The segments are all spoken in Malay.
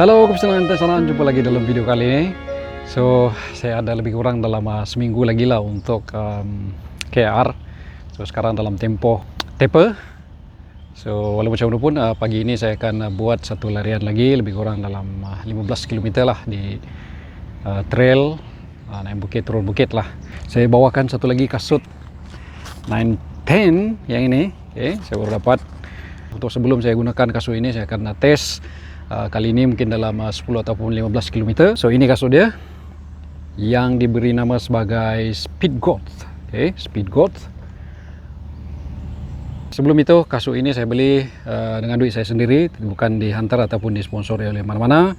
Halo, kebetulan jumpa lagi dalam video kali ini. So, saya ada lebih kurang dalam seminggu lagi lah untuk KR. So, sekarang dalam tempo taper. So, walau macam mana pun pagi ini saya akan buat satu larian lagi lebih kurang dalam 15 km lah di trail naik bukit, turun bukit lah. Saya bawakan satu lagi kasut 910 yang ini. Saya baru dapat. Untuk sebelum saya gunakan kasut ini, saya akan tes kali ini mungkin dalam 10 ataupun 15 km. So, ini kasut dia yang diberi nama sebagai Speedgoat. Speedgoat. Sebelum itu, kasut ini saya beli dengan duit saya sendiri, bukan dihantar ataupun disponsori oleh mana-mana.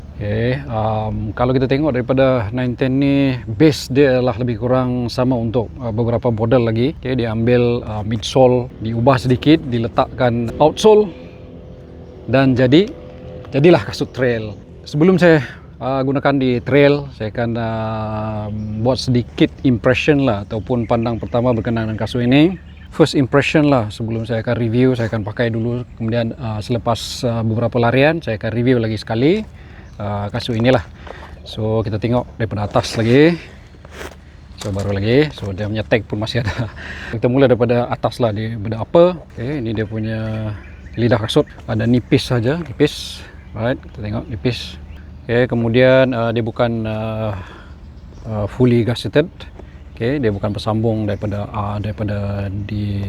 Kalau kita tengok daripada 910 ni, base dia adalah lebih kurang sama untuk beberapa model lagi. Dia ambil midsole, diubah sedikit, diletakkan outsole, dan jadilah kasut trail. Sebelum saya gunakan di trail, saya akan buat sedikit impression lah, ataupun pandang pertama berkenaan dengan kasut ini. First impression lah, sebelum saya akan review, saya akan pakai dulu. Kemudian selepas beberapa larian, saya akan review lagi sekali kasut inilah. So, kita tengok daripada atas lagi. So, baru lagi. So, dia punya tag pun masih ada. Kita mula daripada atas lah, daripada upper. Ini dia punya lidah kasut. Ada nipis saja, nipis. Alright, kita tengok nipis. Kemudian dia bukan fully gusseted. Dia bukan bersambung daripada di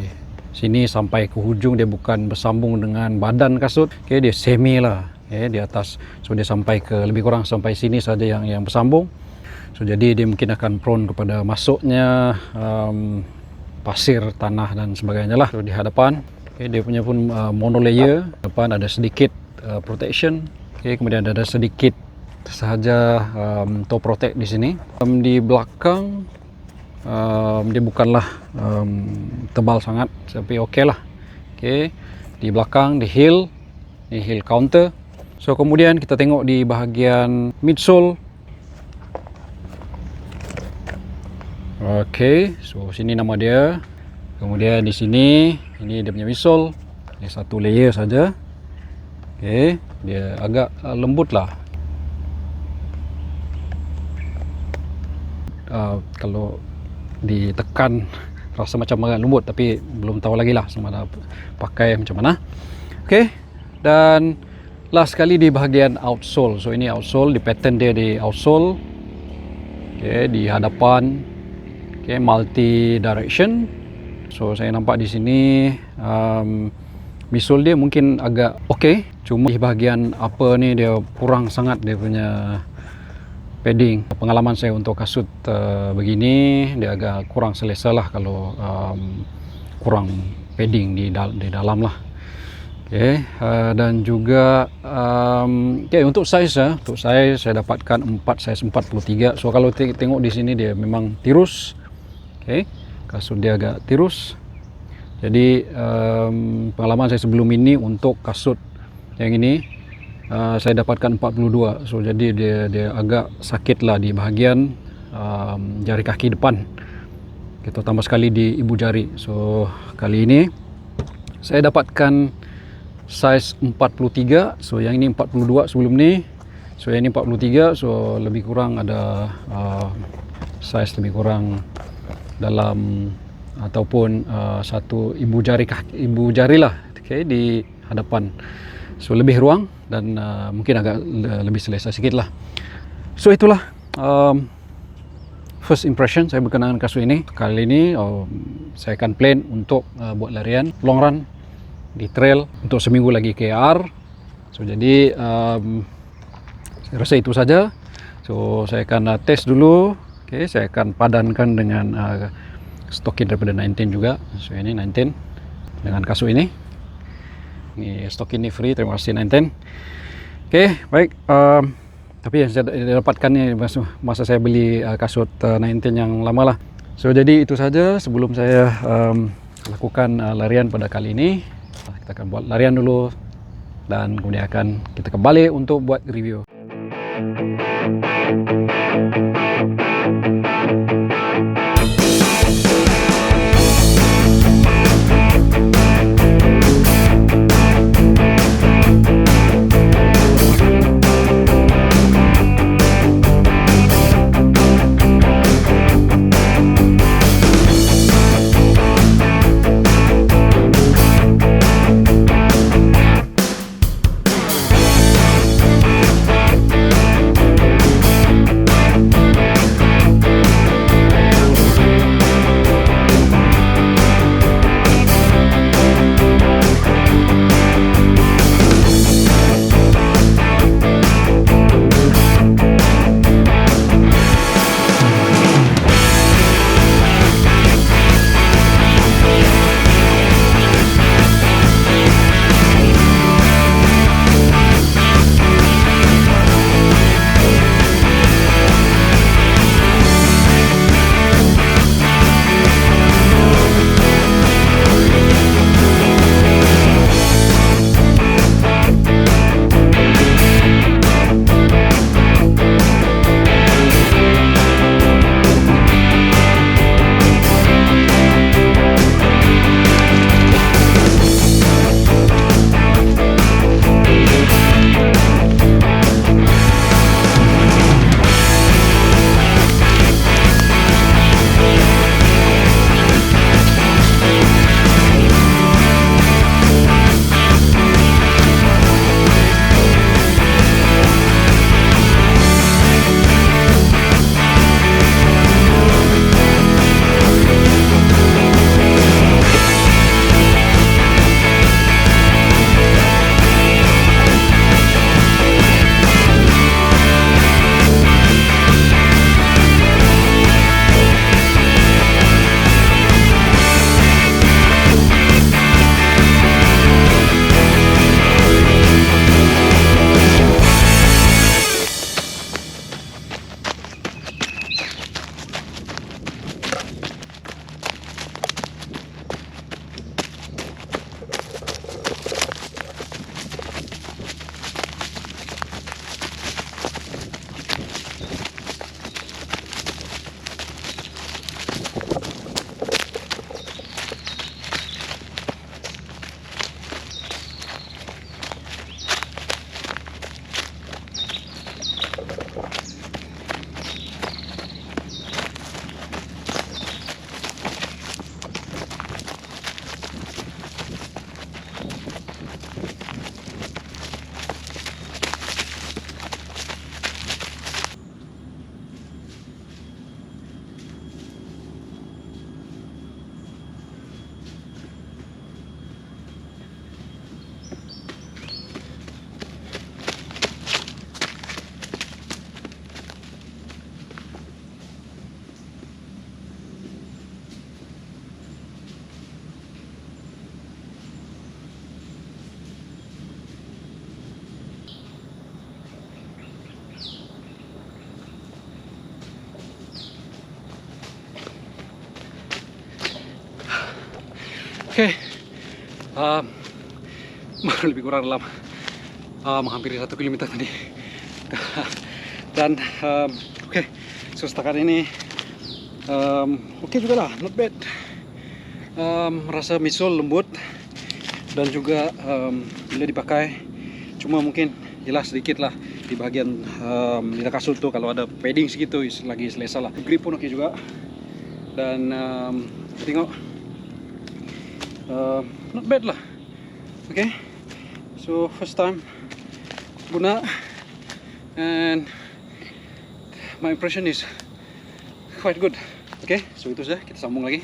sini sampai ke hujung. Dia bukan bersambung dengan badan kasut. Dia semi lah di atas. So, dia sampai ke lebih kurang sampai sini saja yang bersambung. So, jadi dia mungkin akan prone kepada masuknya pasir, tanah dan sebagainya lah. So, di hadapan dia punya pun monolayer. Depan ada sedikit protection. Kemudian ada sedikit sahaja toe protect di sini. Di belakang dia bukanlah tebal sangat, tapi okey lah. Di belakang, di heel counter. So, kemudian kita tengok di bahagian midsole. So sini nama dia. Kemudian di sini, ini dia punya midsole. Ini satu layer saja. Dia agak lembut lah. Kalau ditekan rasa macam agak lembut, tapi belum tahu lagi lah sama ada pakai macam mana. Dan last sekali di bahagian outsole. So, ini outsole, di pattern dia di outsole. Di hadapan, multi direction. So, saya nampak di sini midsole dia mungkin agak okey, cuma di bahagian upper ni dia kurang sangat dia punya padding. Pengalaman saya untuk kasut begini, dia agak kurang selesa lah kalau kurang padding di dalam lah. Dan juga untuk size saya dapatkan 4 size 43. So, kalau tengok di sini dia memang tirus. Kasut dia agak tirus. Jadi pengalaman saya sebelum ini untuk kasut yang ini, saya dapatkan 42. So, jadi dia agak sakit lah di bahagian jari kaki depan. Kita tambah sekali di ibu jari. So, kali ini saya dapatkan size 43. So, yang ini 42 sebelum ni. So, yang ini 43. So, lebih kurang ada size lebih kurang dalam ataupun satu ibu jari lah di hadapan. So, lebih ruang dan mungkin agak lebih selesa sikit lah. So, itulah first impression saya berkenaan kasut ini. Kali ini saya akan plan untuk buat larian long run di trail untuk seminggu lagi KR. So, jadi saya rasa itu saja. So, saya akan test dulu. Saya akan padankan dengan stokin daripada 910 juga. So, ini 910 dengan kasut ini. Ini stok ini free, terima kasih 910. Baik. Tapi yang saya dapatkan ni masa saya beli kasut 910 yang lama lah. So, jadi itu saja sebelum saya lakukan larian pada kali ini. Kita akan buat larian dulu dan kemudian akan kita kembali untuk buat review. Oke, baru lebih kurang dalam menghampiri 1 kilometer tadi. Dan oke, so setakat ini oke juga lah, not bad. Rasa midsole lembut dan juga bila dipakai, cuma mungkin jelas sedikit lah di bagian lidah kasut tuh, kalau ada padding segitu lagi selesa lah. Grip pun oke juga, dan tengok not bad lah. Oke, so first time guna, and my impression is quite good. Oke, so itu saja, kita sambung lagi.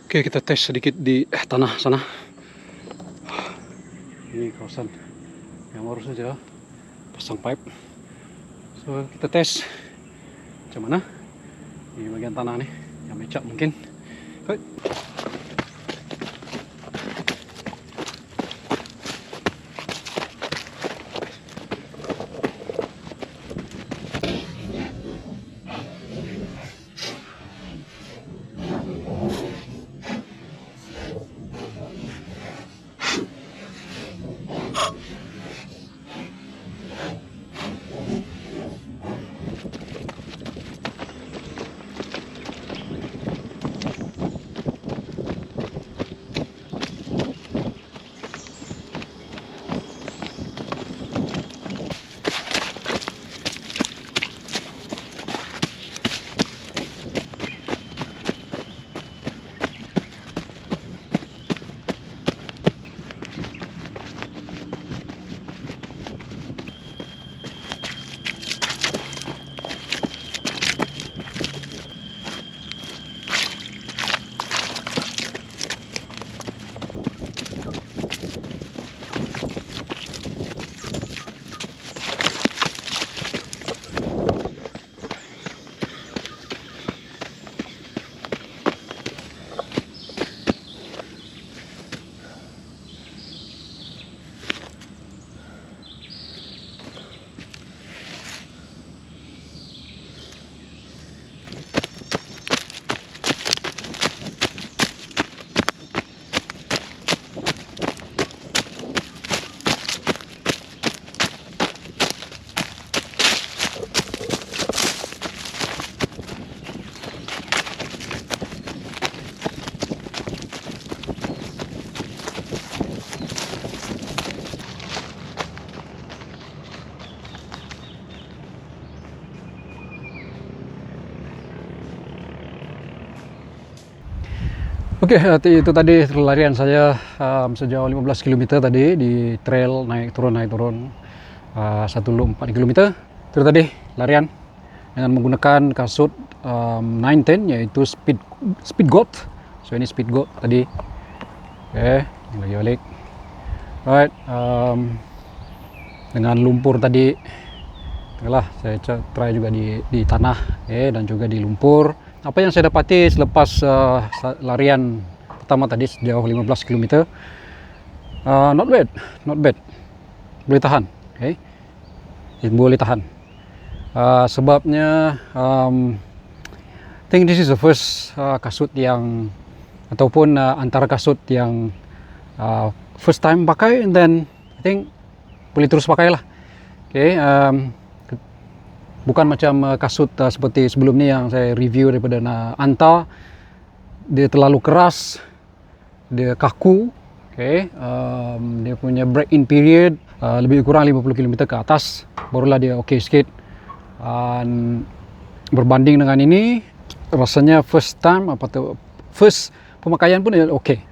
Oke, kita tes sedikit di tanah sana. Ini kawasan yang baru saja pasang pipe. So, kita tes macam mana di bagian tanah nih, yang becak mungkin. Hai. Oke, itu tadi larian saya sejauh 15 km tadi di trail naik turun 1,4 km. Itu tadi larian dengan menggunakan kasut 910 yaitu speed goat. So ini speed goat tadi. Oke, lagi balik. Right, dengan lumpur tadi. Yalah, saya try juga di tanah, dan juga di lumpur. Apa yang saya dapati selepas larian pertama tadi sejauh 15 km, not bad, boleh tahan, boleh tahan. Sebabnya, I think this is the first kasut yang ataupun antara kasut yang first time pakai, and then I think boleh terus pakai lah. Bukan macam kasut seperti sebelum ni yang saya review daripada Anta. Dia terlalu keras, dia kaku, dia punya break-in period lebih kurang 50 km ke atas, barulah dia okey sikit. Berbanding dengan ini, rasanya first pemakaian pun okey.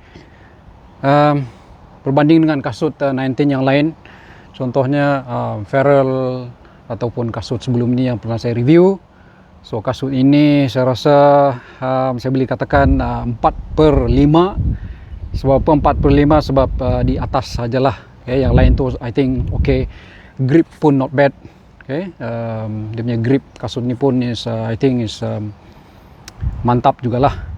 Berbanding dengan kasut 19 yang lain, contohnya Ferrell ataupun kasut sebelum ini yang pernah saya review. So kasut ini saya rasa saya boleh katakan 4/5. Sebab apa 4/5? Sebab di atas sajalah. Yang lain tu I think okay. Grip pun not bad. Dia punya grip kasut ni pun I think is mantap jugalah.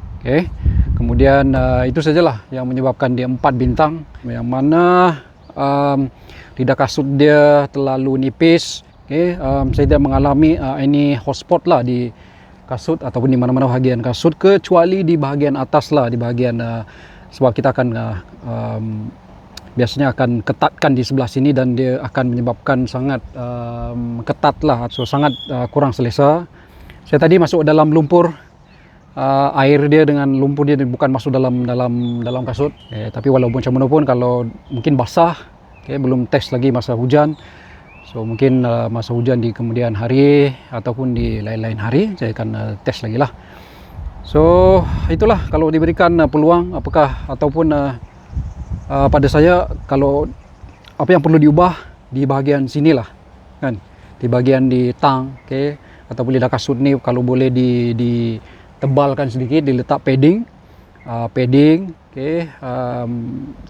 Kemudian itu sajalah yang menyebabkan dia 4 bintang, yang mana lidah kasut dia terlalu nipis. Saya tidak mengalami any hot spot lah di kasut ataupun di mana-mana bahagian kasut, kecuali di bahagian atas lah, di bahagian sebab kita akan biasanya akan ketatkan di sebelah sini dan dia akan menyebabkan sangat ketat lah, so sangat kurang selesa. Saya tadi masuk dalam lumpur, air dia dengan lumpur dia bukan masuk dalam kasut, tapi walaupun macam mana pun, kalau mungkin basah, belum test lagi masa hujan. So mungkin masa hujan di kemudian hari ataupun di lain-lain hari saya akan test lagi lah. So itulah, kalau diberikan peluang apakah ataupun pada saya, kalau apa yang perlu diubah di bahagian sinilah kan, di bahagian di tang, ataupun lidah kasut ni kalau boleh ditebalkan sedikit, diletak padding,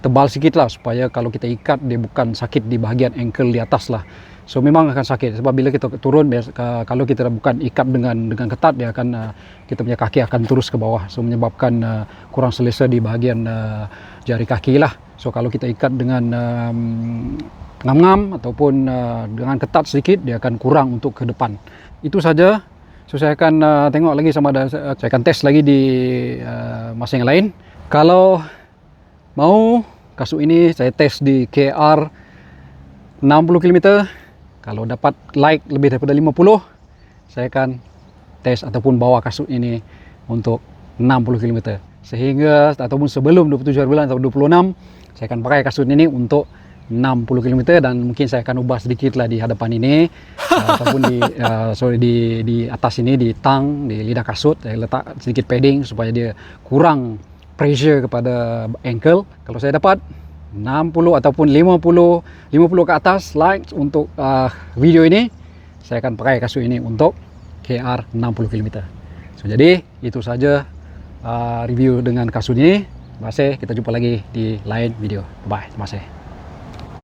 tebal sikit lah, supaya kalau kita ikat dia bukan sakit di bahagian ankle di atas lah. So memang akan sakit, sebab bila kita turun, kalau kita bukan ikat dengan ketat, dia akan kita punya kaki akan terus ke bawah, so menyebabkan kurang selesa di bahagian jari kaki lah. So kalau kita ikat dengan ngam-ngam ataupun dengan ketat sedikit, dia akan kurang untuk ke depan. Itu saja. So saya akan tengok lagi sama ada, saya akan test lagi di masa yang lain. Kalau mau kasut ini saya test di KR 60 km. Kalau dapat like lebih daripada 50, saya akan test ataupun bawa kasut ini untuk 60 km. Sehingga ataupun sebelum 27 bulan atau 26, saya akan pakai kasut ini untuk 60 km, dan mungkin saya akan ubah sedikit lah di hadapan ini ataupun di atas ini, di tang, di lidah kasut saya letak sedikit padding supaya dia kurang pressure kepada ankle. Kalau saya dapat 60 ataupun 50 ke atas likes untuk video ini, saya akan pakai kasut ini untuk KR 60 km. So jadi itu saja review dengan kasut ini. Terima kasih, kita jumpa lagi di lain video. Bye, terima kasih.